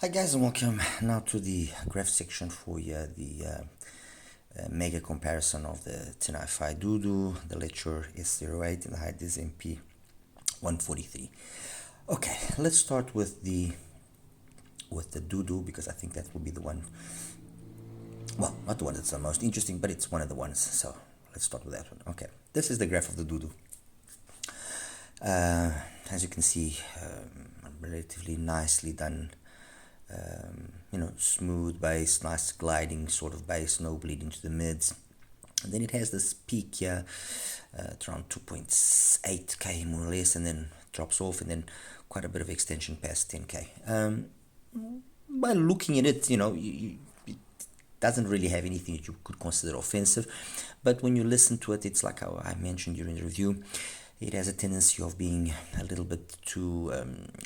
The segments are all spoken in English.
Hi guys and welcome now to the graph section for the mega comparison of the TinHifi Dudu, the Letshuoer S08 and the Hidizs MP143. Okay, let's start with the Dudu because I think that will be the one, well, not the one that's the most interesting, but it's one of the ones, so let's start with that one. Okay, this is the graph of the Dudu. As you can see, relatively nicely done. Smooth bass, nice gliding sort of bass, no bleed into the mids. And then it has this peak here at around 2.8k more or less, and then drops off, and then quite a bit of extension past 10k. By looking at it, it doesn't really have anything that you could consider offensive, but when you listen to it, it's like how I mentioned during the review. It has a tendency of being a little bit too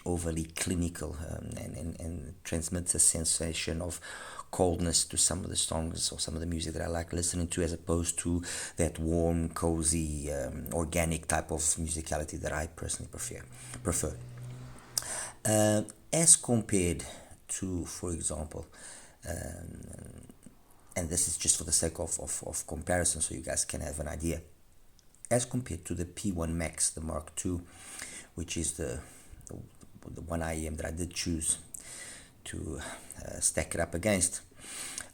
overly clinical and transmits a sensation of coldness to some of the songs or some of the music that I like listening to, as opposed to that warm, cozy, organic type of musicality that I personally prefer. As compared to, for example, and this is just for the sake of comparison so you guys can have an idea, as compared to the P1 Max, the Mark II, which is the one IEM that I did choose to stack it up against,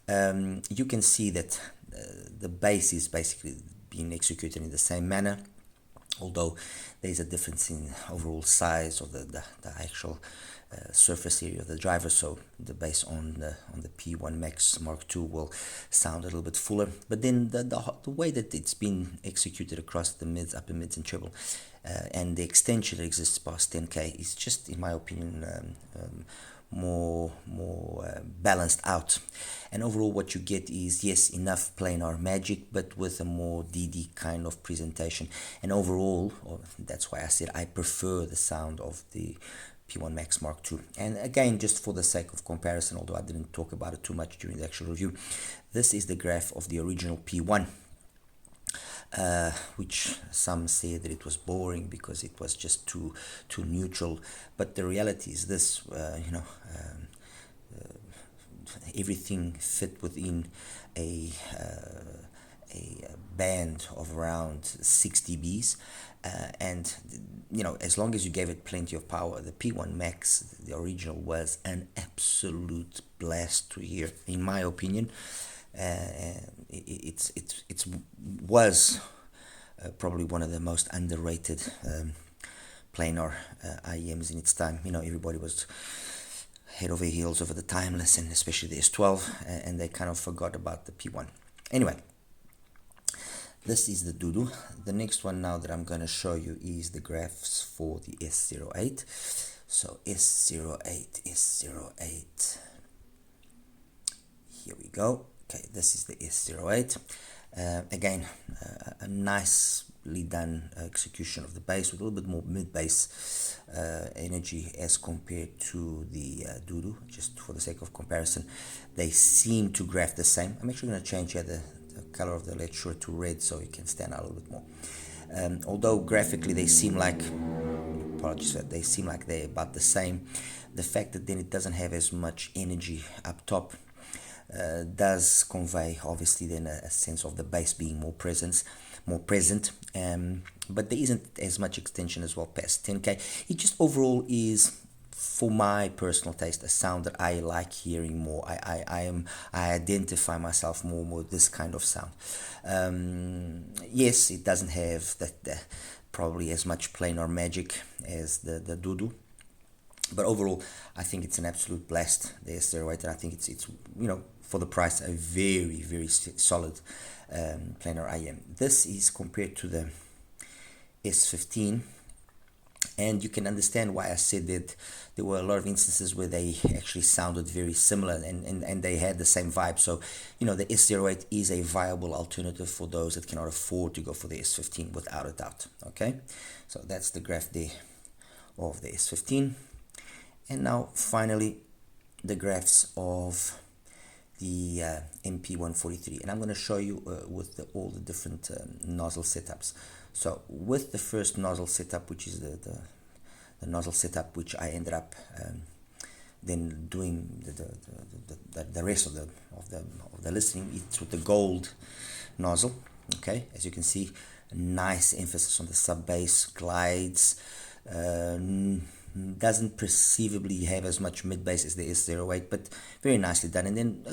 you can see that the bass is basically being executed in the same manner, although there's a difference in overall size of the actual surface area of the driver. So the bass on the P1 Max Mark II will sound a little bit fuller, but then the way that it's been executed across the mids, upper mids and treble, and the extension that exists past 10k is just, in my opinion, more balanced out. And overall what you get is, yes, enough planar magic, but with a more DD kind of presentation. And overall, that's why I said I prefer the sound of the P1 Max Mark II. And again, just for the sake of comparison, although I didn't talk about it too much during the actual review, this is the graph of the original P1, which some say that it was boring because it was just too neutral. But the reality is this, everything fit within a band of around 60 dBs, and as long as you gave it plenty of power, the P1 Max, the original, was an absolute blast to hear, in my opinion. It was probably one of the most underrated planar IEMs in its time. Everybody was head over heels over the Timeless, and especially the S12, and they kind of forgot about the P1. Anyway, this is the Dudu. The next one now that I'm going to show you is the graphs for the S08. So S08. Here we go. Okay, this is the S08. Again, a nicely done execution of the bass with a little bit more mid-bass energy as compared to the Dudu, just for the sake of comparison. They seem to graph the same. I'm actually going to change here the color of the Letshuoer to red so it can stand out a little bit more. Although graphically they seem like, apologies for that, they seem like they're about the same, the fact that then it doesn't have as much energy up top does convey, obviously, then a sense of the bass being more present, but there isn't as much extension as well past 10k. It just overall is, for my personal taste, a sound that I like hearing more. I identify myself more with this kind of sound. Yes, it doesn't have that probably as much planar magic as the Dudu, but overall I think it's an absolute blast, the S08, and I think it's for the price, a very, very solid planar IEM. This is compared to the S15, and you can understand why I said that there were a lot of instances where they actually sounded very similar, and they had the same vibe. So the S08 is a viable alternative for those that cannot afford to go for the S15, without a doubt. Okay, so that's the graph there of the S15. And now finally the graphs of the MP143, and I'm going to show you with all the different nozzle setups. So with the first nozzle setup, which is the nozzle setup which I ended up then doing the rest of the listening, it's with the gold nozzle. Okay, as you can see, nice emphasis on the sub bass, glides, doesn't perceivably have as much mid bass as the S08, but very nicely done. And then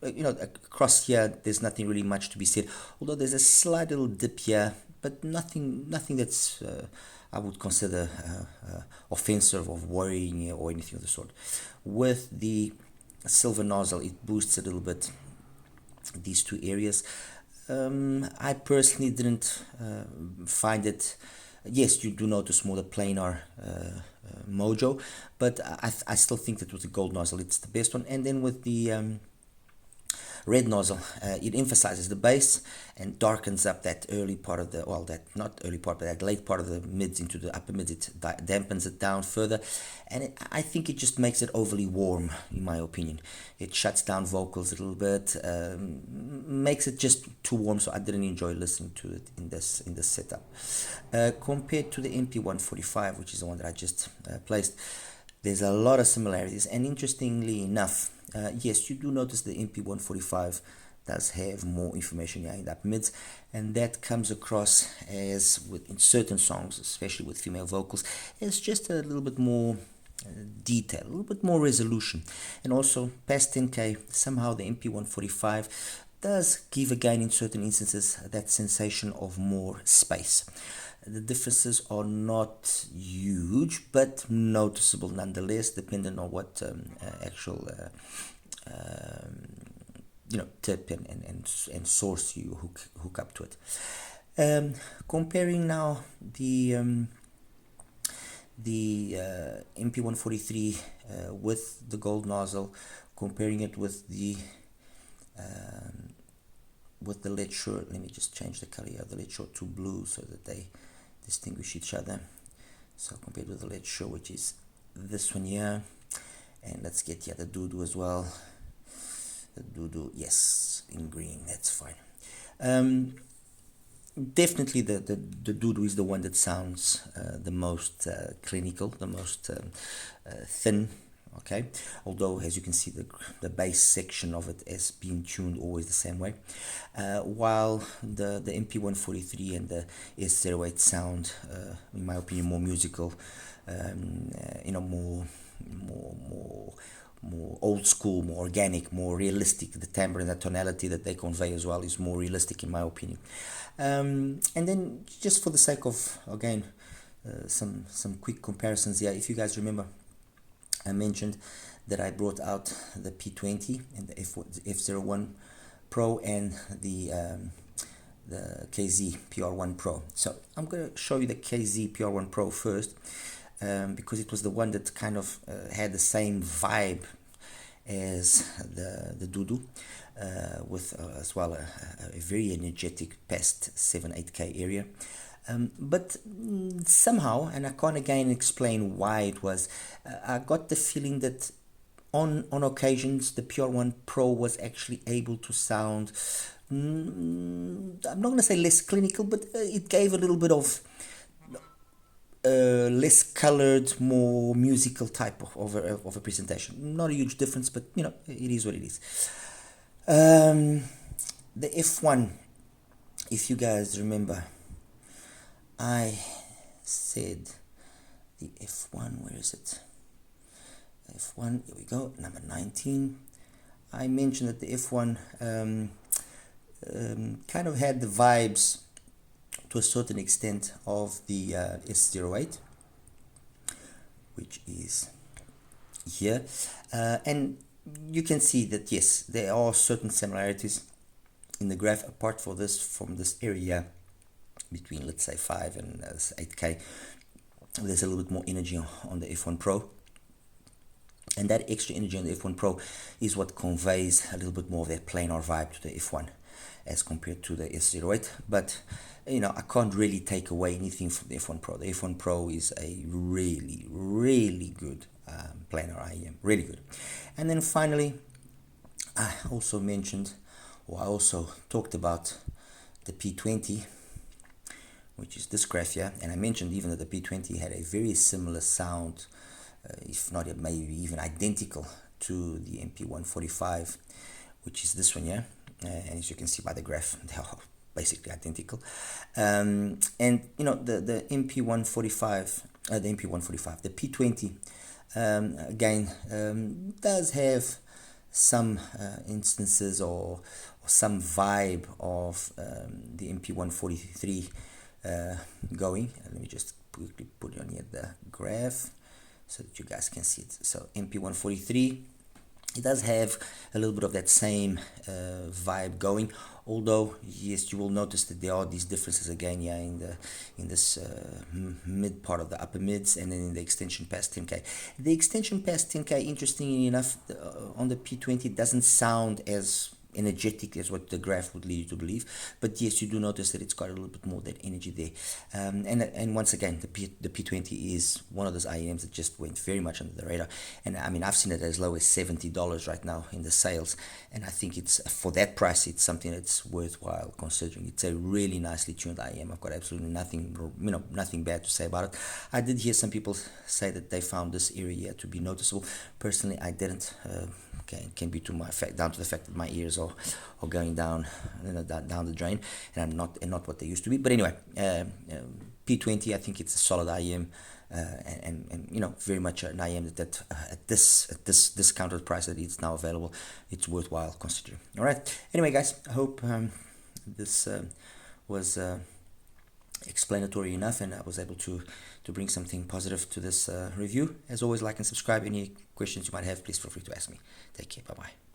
across here there's nothing really much to be said, although there's a slight little dip here, but nothing that's I would consider offensive or worrying or anything of the sort. With the silver nozzle, it boosts a little bit these two areas. I personally didn't find it. Yes, you do notice more the planar mojo, but I still think that with the gold nozzle it's the best one. And then with the red nozzle, it emphasizes the bass and darkens up that early part of the, well, that not early part, but that late part of the mids into the upper mids. It dampens it down further, and I think it just makes it overly warm, in my opinion. It shuts down vocals a little bit, makes it just too warm, so I didn't enjoy listening to it in this setup. Compared to the MP143, which is the one that I just placed, there's a lot of similarities, and interestingly enough, yes, you do notice the MP143 does have more information here in the upper mids, and that comes across as in certain songs, especially with female vocals, as just a little bit more detail, a little bit more resolution. And also past 10K, somehow the MP143 does give, again in certain instances, that sensation of more space. The differences are not huge, but noticeable nonetheless, depending on what actual tip and source you hook up to it. Comparing now the MP143 with the gold nozzle, comparing it with the Letshuoer. Let me just change the color of the Letshuoer to blue so that they distinguish each other. So compared with the Letshuoer, which is this one here, and let's get here the Dudu as well. The Dudu, yes, in green, that's fine. Definitely the Dudu is the one that sounds the most clinical, the most thin. Okay, although as you can see the bass section of it is being tuned always the same way, while the MP143 and the S08 sound, in my opinion, more musical, more old school, more organic, more realistic. The timbre and the tonality that they convey as well is more realistic, in my opinion. And then just for the sake of, again, some quick comparisons here, if you guys remember, I mentioned that I brought out the P20 and the F01 Pro and the KZ PR1 Pro. So I'm going to show you the KZ PR1 Pro first, because it was the one that kind of had the same vibe as the Dudu, with as well a very energetic past 7-8K area. But somehow, and I can't again explain why it was, I got the feeling that on occasions the PR1 Pro was actually able to sound, I'm not going to say less clinical, but it gave a little bit of less colored, more musical type of a presentation. Not a huge difference, but it is what it is. The F1, if you guys remember, I said the F1, where is it? F1, here we go, number 19. I mentioned that the F1 kind of had the vibes to a certain extent of the S08, which is here. And you can see that, yes, there are certain similarities in the graph, apart from this area between, let's say, 5 and 8K. There's a little bit more energy on the F1 Pro, and that extra energy on the F1 Pro is what conveys a little bit more of that planar vibe to the F1 as compared to the S08. But I can't really take away anything from the F1 Pro. The F1 Pro is a really, really good planar IEM, really good. And then finally, I also talked about the P20, which is this graph here, and I mentioned even that the P20 had a very similar sound if not maybe even identical to the MP145, which is this one, yeah. And as you can see by the graph, they are basically identical. And you know, the MP145, the P20, again, does have some instances or some vibe of the MP143 going. Let me just quickly put it on here, the graph, so that you guys can see it. So MP143, it does have a little bit of that same vibe going, although yes, you will notice that there are these differences again, yeah, in this mid part of the upper mids, and then in the extension past 10k. The extension past 10k, interestingly enough, on the P20 doesn't sound as energetic as what the graph would lead you to believe, but yes, you do notice that it's got a little bit more of that energy there. And once again, the P20 is one of those IEMs that just went very much under the radar, and I mean, I've seen it as low as $70 right now in the sales, and I think it's, for that price, it's something that's worthwhile considering. It's a really nicely tuned IEM. I've got absolutely nothing, you know, nothing bad to say about it. I did hear some people say that they found this area to be noticeable. Personally, I didn't. Okay, it can be down to the fact that my ears are going down, you know, down the drain, and I'm not what they used to be. But anyway, P20, I think it's a solid IEM, and you know, very much an IEM that at this discounted price that it's now available, it's worthwhile considering. All right. Anyway, guys, I hope this was explanatory enough, and I was able to bring something positive to this review. As always, like and subscribe. Any questions you might have, please feel free to ask me. Take care. Bye bye.